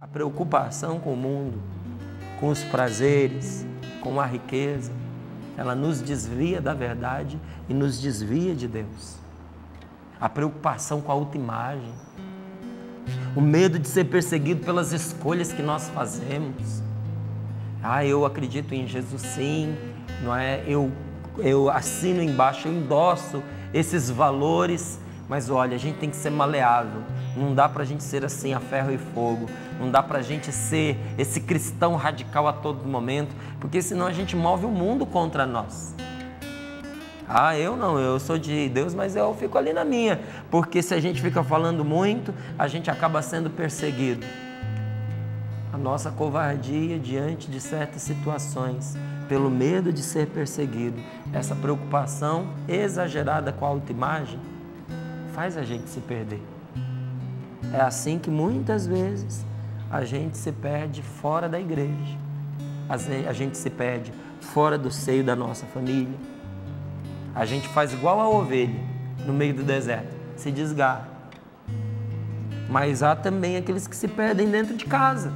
A preocupação com o mundo, com os prazeres, com a riqueza, ela nos desvia da verdade e nos desvia de Deus. A preocupação com a autoimagem, o medo de ser perseguido pelas escolhas que nós fazemos. Eu acredito em Jesus sim, não é? Eu assino embaixo, eu endosso esses valores, mas olha, a gente tem que ser maleável. Não dá para a gente ser assim a ferro e fogo. Não dá para a gente ser esse cristão radical a todo momento, porque senão a gente move o mundo contra nós. Eu não, eu sou de Deus, mas eu fico ali na minha, porque se a gente fica falando muito, a gente acaba sendo perseguido. A nossa covardia diante de certas situações, pelo medo de ser perseguido, essa preocupação exagerada com a autoimagem, faz a gente se perder. É assim que muitas vezes a gente se perde fora da igreja, a gente se perde fora do seio da nossa família. A gente faz igual a ovelha no meio do deserto, se desgarra. Mas há também aqueles que se perdem dentro de casa.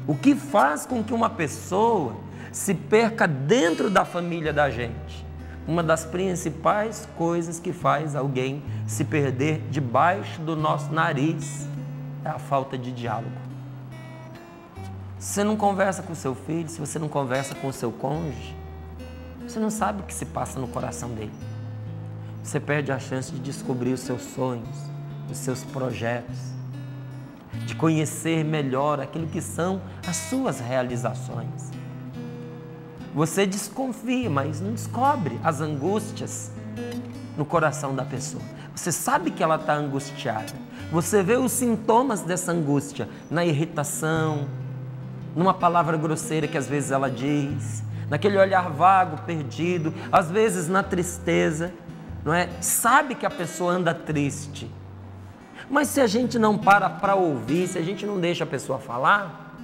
O que faz com que uma pessoa se perca dentro da família da gente? Uma das principais coisas que faz alguém se perder debaixo do nosso nariz é a falta de diálogo. Se você não conversa com o seu filho, se você não conversa com o seu cônjuge, você não sabe o que se passa no coração dele. Você perde a chance de descobrir os seus sonhos, os seus projetos, de conhecer melhor aquilo que são as suas realizações. Você desconfia, mas não descobre as angústias no coração da pessoa. Você sabe que ela está angustiada. Você vê os sintomas dessa angústia na irritação, numa palavra grosseira que às vezes ela diz, naquele olhar vago, perdido, às vezes na tristeza, não é? Sabe que a pessoa anda triste. Mas se a gente não para ouvir, se a gente não deixa a pessoa falar,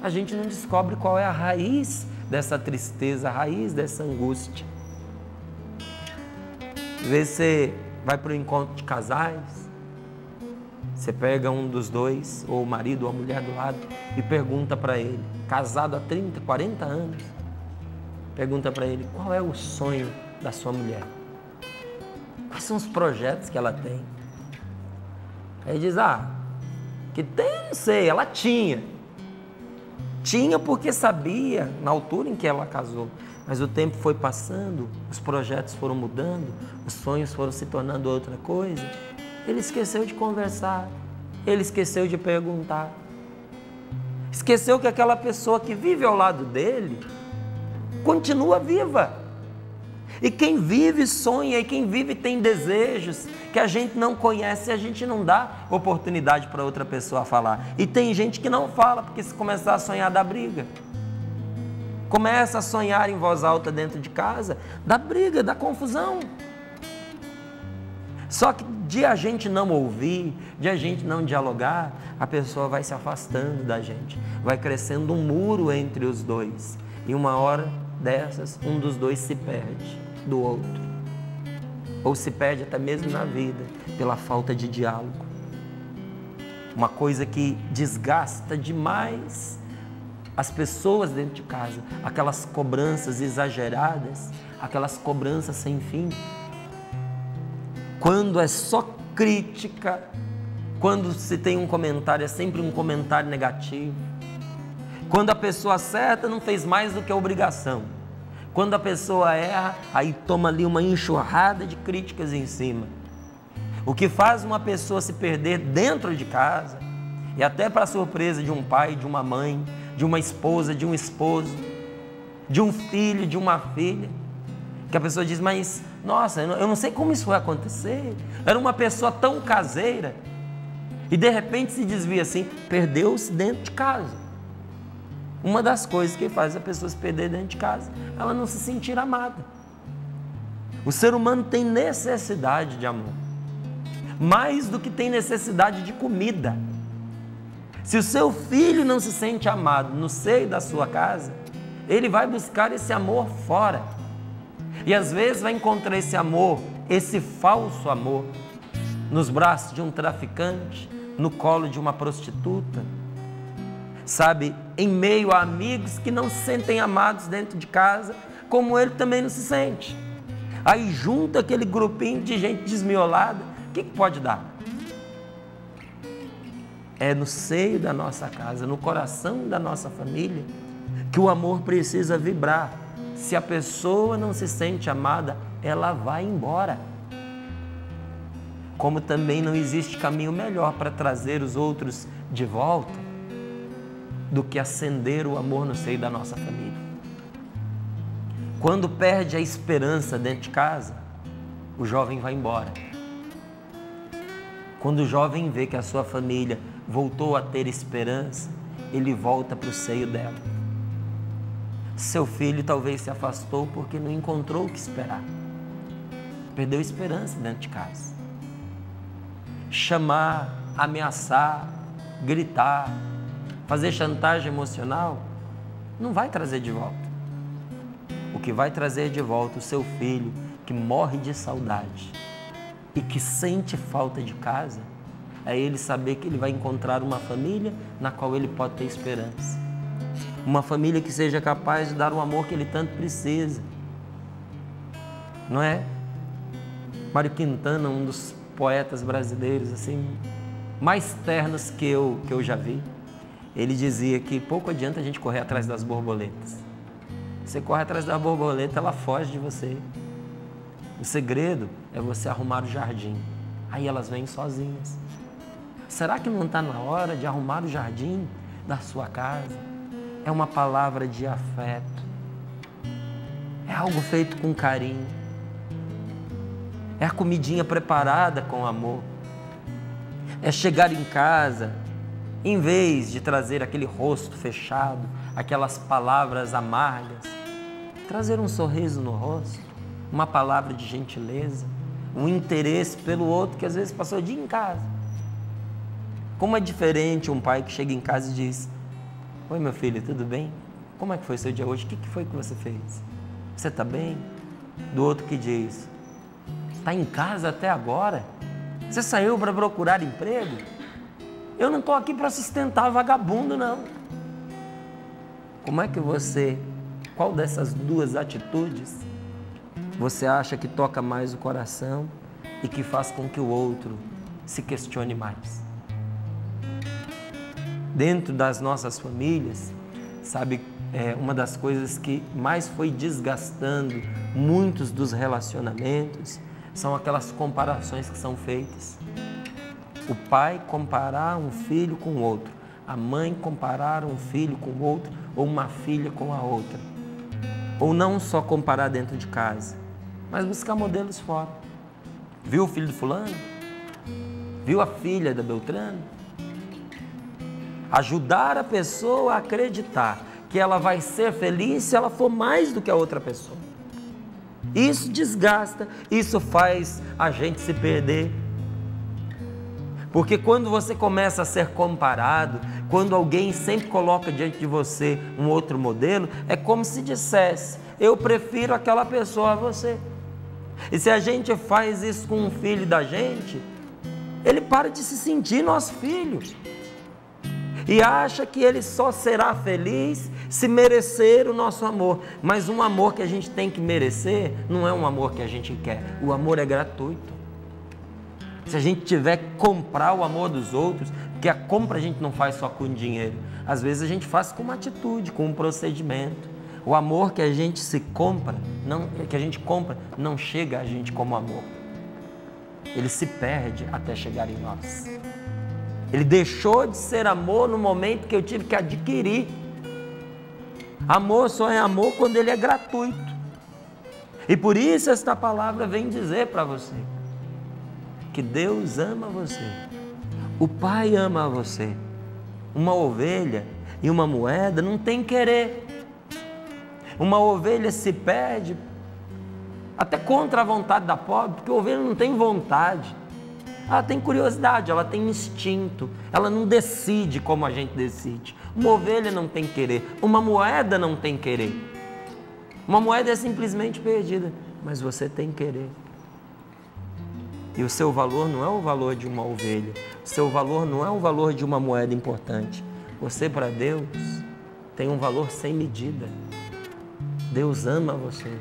a gente não descobre qual é a raiz dessa tristeza, a raiz dessa angústia. Às vezes você vai para o encontro de casais, você pega um dos dois, ou o marido ou a mulher do lado, e pergunta para ele, casado há 30, 40 anos, pergunta para ele, qual é o sonho da sua mulher? Quais são os projetos que ela tem? Aí diz, que tem, não sei, ela tinha. Tinha porque sabia, na altura em que ela casou. Mas o tempo foi passando, os projetos foram mudando, os sonhos foram se tornando outra coisa. Ele esqueceu de conversar, ele esqueceu de perguntar. Esqueceu que aquela pessoa que vive ao lado dele continua viva. E quem vive sonha, e quem vive tem desejos que a gente não conhece, a gente não dá oportunidade para outra pessoa falar. E tem gente que não fala, porque se começar a sonhar dá briga. Começa a sonhar em voz alta dentro de casa, dá briga, dá confusão. Só que de a gente não ouvir, de a gente não dialogar, a pessoa vai se afastando da gente, vai crescendo um muro entre os dois. E uma hora dessas, um dos dois se perde do outro. Ou se perde até mesmo na vida, pela falta de diálogo. Uma coisa que desgasta demais as pessoas dentro de casa, aquelas cobranças exageradas, aquelas cobranças sem fim. Quando é só crítica, quando se tem um comentário, é sempre um comentário negativo. Quando a pessoa acerta, não fez mais do que a obrigação. Quando a pessoa erra, aí toma ali uma enxurrada de críticas em cima. O que faz uma pessoa se perder dentro de casa, e até para surpresa de um pai, de uma mãe, de uma esposa, de um esposo, de um filho, de uma filha, que a pessoa diz, mas, nossa, eu não sei como isso vai acontecer. Era uma pessoa tão caseira, e de repente se desvia assim, perdeu-se dentro de casa. Uma das coisas que faz a pessoa se perder dentro de casa, ela não se sentir amada. O ser humano tem necessidade de amor, mais do que tem necessidade de comida. Se o seu filho não se sente amado no seio da sua casa, ele vai buscar esse amor fora. E às vezes vai encontrar esse amor, esse falso amor, nos braços de um traficante, no colo de uma prostituta, sabe, em meio a amigos que não se sentem amados dentro de casa, como ele também não se sente. Aí junta aquele grupinho de gente desmiolada, o que pode dar? É no seio da nossa casa, no coração da nossa família, que o amor precisa vibrar. Se a pessoa não se sente amada, ela vai embora. Como também não existe caminho melhor para trazer os outros de volta do que acender o amor no seio da nossa família. Quando perde a esperança dentro de casa, o jovem vai embora. Quando o jovem vê que a sua família voltou a ter esperança, ele volta para o seio dela. Seu filho talvez se afastou porque não encontrou o que esperar. Perdeu esperança dentro de casa. Chamar, ameaçar, gritar, fazer chantagem emocional, não vai trazer de volta. O que vai trazer de volta o seu filho que morre de saudade e que sente falta de casa, é ele saber que ele vai encontrar uma família na qual ele pode ter esperança. Uma família que seja capaz de dar o amor que ele tanto precisa. Não é? Mário Quintana, um dos poetas brasileiros assim, mais ternos que eu já vi, ele dizia que pouco adianta a gente correr atrás das borboletas. Você corre atrás da borboleta, ela foge de você. O segredo é você arrumar o jardim. Aí elas vêm sozinhas. Será que não está na hora de arrumar o jardim da sua casa? É uma palavra de afeto. É algo feito com carinho. É a comidinha preparada com amor. É chegar em casa, em vez de trazer aquele rosto fechado, aquelas palavras amargas, trazer um sorriso no rosto, uma palavra de gentileza, um interesse pelo outro que às vezes passou o dia em casa. Como é diferente um pai que chega em casa e diz: oi meu filho, tudo bem? Como é que foi seu dia hoje? O que foi que você fez? Você está bem? Do outro que diz: está em casa até agora? Você saiu para procurar emprego? Eu não estou aqui para sustentar vagabundo, não. Como é que qual dessas duas atitudes você acha que toca mais o coração e que faz com que o outro se questione mais? Dentro das nossas famílias, sabe, uma das coisas que mais foi desgastando muitos dos relacionamentos são aquelas comparações que são feitas. O pai comparar um filho com o outro, a mãe comparar um filho com o outro, ou uma filha com a outra. Ou não só comparar dentro de casa, mas buscar modelos fora. Viu o filho do fulano? Viu a filha da Beltrano? Ajudar a pessoa a acreditar que ela vai ser feliz se ela for mais do que a outra pessoa. Isso desgasta, isso faz a gente se perder. Porque quando você começa a ser comparado, quando alguém sempre coloca diante de você um outro modelo, é como se dissesse: eu prefiro aquela pessoa a você. E se a gente faz isso com um filho da gente, ele para de se sentir nosso filho. E acha que ele só será feliz se merecer o nosso amor. Mas um amor que a gente tem que merecer não é um amor que a gente quer. O amor é gratuito. Se a gente tiver que comprar o amor dos outros, porque a compra a gente não faz só com dinheiro. Às vezes a gente faz com uma atitude, com um procedimento. O amor que a gente compra não chega a gente como amor. Ele se perde até chegar em nós. Ele deixou de ser amor no momento que eu tive que adquirir. Amor só é amor quando ele é gratuito. E por isso esta palavra vem dizer para você que Deus ama você. O Pai ama você. Uma ovelha e uma moeda não tem querer. Uma ovelha se perde até contra a vontade da pobre, porque a ovelha não tem vontade. Ela tem curiosidade, ela tem instinto, ela não decide como a gente decide. Uma ovelha não tem querer, uma moeda não tem querer. Uma moeda é simplesmente perdida, mas você tem querer. E o seu valor não é o valor de uma ovelha. O seu valor não é o valor de uma moeda importante. Você, para Deus, tem um valor sem medida. Deus ama você.